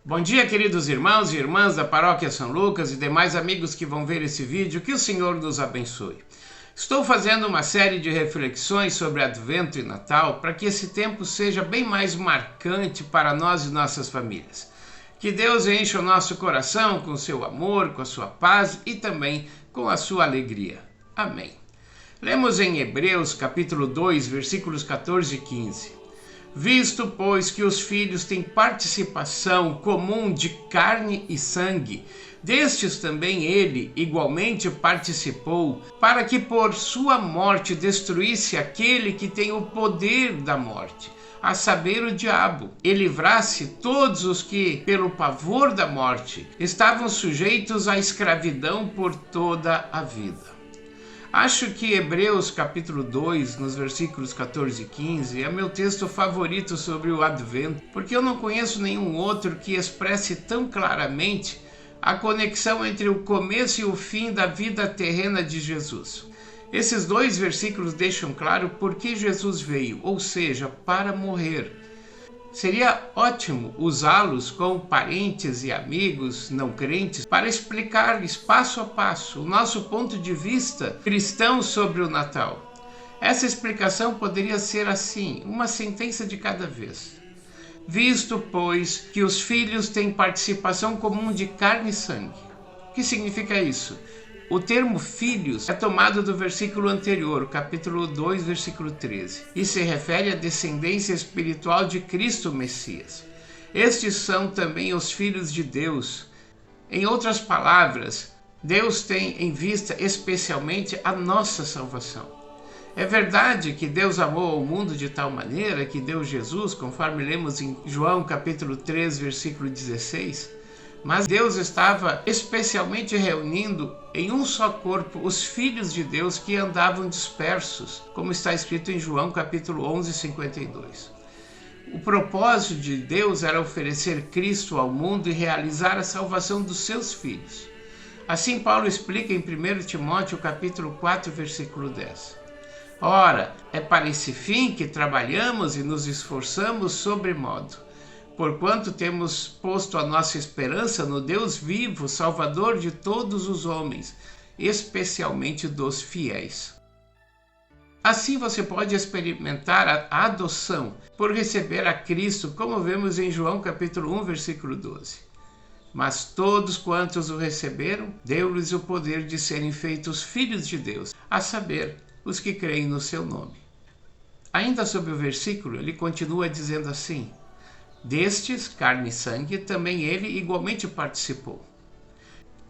Bom dia, queridos irmãos e irmãs da Paróquia São Lucas e demais amigos que vão ver esse vídeo, que o Senhor nos abençoe. Estou fazendo uma série de reflexões sobre Advento e Natal para que esse tempo seja bem mais marcante para nós e nossas famílias. Que Deus encha o nosso coração com seu amor, com a sua paz e também com a sua alegria. Amém. Lemos em Hebreus capítulo 2, versículos 14 e 15. Visto, pois, que os filhos têm participação comum de carne e sangue, destes também ele igualmente participou, para que por sua morte destruísse aquele que tem o poder da morte, a saber, o diabo, e livrasse todos os que, pelo pavor da morte, estavam sujeitos à escravidão por toda a vida. Acho que Hebreus capítulo 2, nos versículos 14 e 15, é meu texto favorito sobre o Advento, porque eu não conheço nenhum outro que expresse tão claramente a conexão entre o começo e o fim da vida terrena de Jesus. Esses dois versículos deixam claro por que Jesus veio, ou seja, para morrer. Seria ótimo usá-los com parentes e amigos não crentes para explicar-lhes passo a passo o nosso ponto de vista cristão sobre o Natal. Essa explicação poderia ser assim, uma sentença de cada vez. Visto, pois, que os filhos têm participação comum de carne e sangue. O que significa isso? O termo filhos é tomado do versículo anterior, capítulo 2, versículo 13, e se refere à descendência espiritual de Cristo Messias. Estes são também os filhos de Deus. Em outras palavras, Deus tem em vista especialmente a nossa salvação. É verdade que Deus amou o mundo de tal maneira que deu Jesus, conforme lemos em João capítulo 3, versículo 16, mas Deus estava especialmente reunindo em um só corpo os filhos de Deus que andavam dispersos, como está escrito em João capítulo 11, 52. O propósito de Deus era oferecer Cristo ao mundo e realizar a salvação dos seus filhos. Assim Paulo explica em 1 Timóteo capítulo 4, versículo 10. Ora, é para esse fim que trabalhamos e nos esforçamos sobremodo, porquanto temos posto a nossa esperança no Deus vivo, Salvador de todos os homens, especialmente dos fiéis. Assim você pode experimentar a adoção por receber a Cristo, como vemos em João capítulo 1, versículo 12. Mas todos quantos o receberam, deu-lhes o poder de serem feitos filhos de Deus, a saber, os que creem no seu nome. Ainda sobre o versículo, ele continua dizendo assim: destes, carne e sangue, também ele igualmente participou.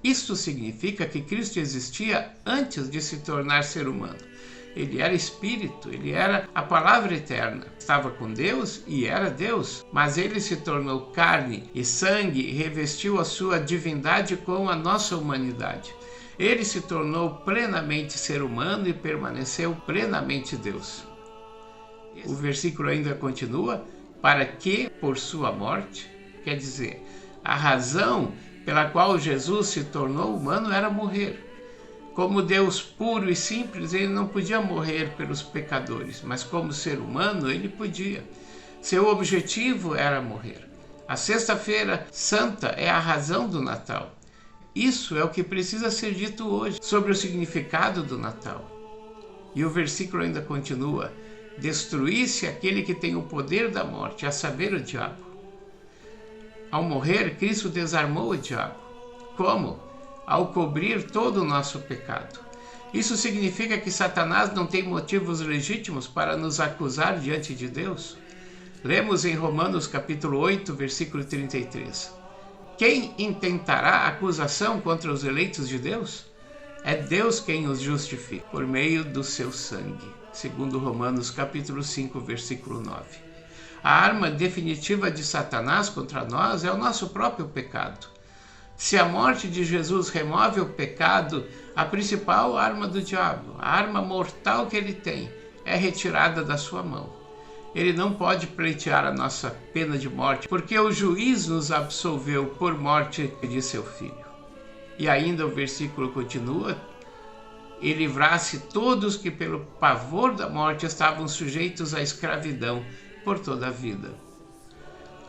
Isto significa que Cristo existia antes de se tornar ser humano. Ele era Espírito, ele era a palavra eterna. Estava com Deus e era Deus, mas ele se tornou carne e sangue e revestiu a sua divindade com a nossa humanidade. Ele se tornou plenamente ser humano e permaneceu plenamente Deus. O versículo ainda continua: para que, por sua morte, quer dizer, a razão pela qual Jesus se tornou humano era morrer. Como Deus puro e simples, ele não podia morrer pelos pecadores, mas como ser humano, ele podia. Seu objetivo era morrer. A Sexta-feira Santa é a razão do Natal. Isso é o que precisa ser dito hoje sobre o significado do Natal. E o versículo ainda continua: destruísse aquele que tem o poder da morte, a saber, o diabo. Ao morrer, Cristo desarmou o diabo. Como? Ao cobrir todo o nosso pecado. Isso significa que Satanás não tem motivos legítimos para nos acusar diante de Deus? Lemos em Romanos capítulo 8, versículo 33. Quem intentará acusação contra os eleitos de Deus? É Deus quem os justifica, por meio do seu sangue. Segundo Romanos capítulo 5, versículo 9. A arma definitiva de Satanás contra nós é o nosso próprio pecado. Se a morte de Jesus remove o pecado, a principal arma do diabo, a arma mortal que ele tem, é retirada da sua mão. Ele não pode pleitear a nossa pena de morte, porque o juiz nos absolveu por morte de seu filho. E ainda o versículo continua: e livrasse todos que pelo pavor da morte estavam sujeitos à escravidão por toda a vida.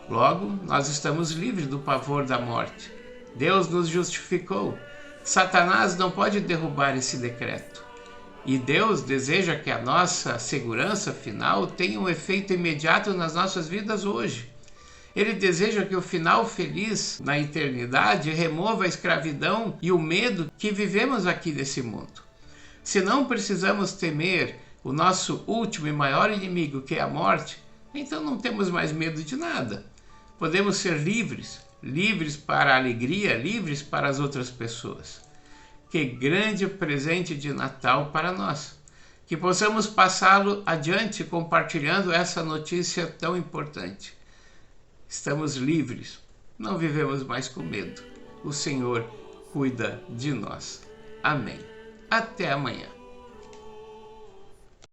Logo, nós estamos livres do pavor da morte. Deus nos justificou. Satanás não pode derrubar esse decreto. E Deus deseja que a nossa segurança final tenha um efeito imediato nas nossas vidas hoje. Ele deseja que o final feliz na eternidade remova a escravidão e o medo que vivemos aqui nesse mundo. Se não precisamos temer o nosso último e maior inimigo, que é a morte, então não temos mais medo de nada. Podemos ser livres, livres para a alegria, livres para as outras pessoas. Que grande presente de Natal para nós! Que possamos passá-lo adiante compartilhando essa notícia tão importante. Estamos livres, não vivemos mais com medo. O Senhor cuida de nós. Amém. Até amanhã.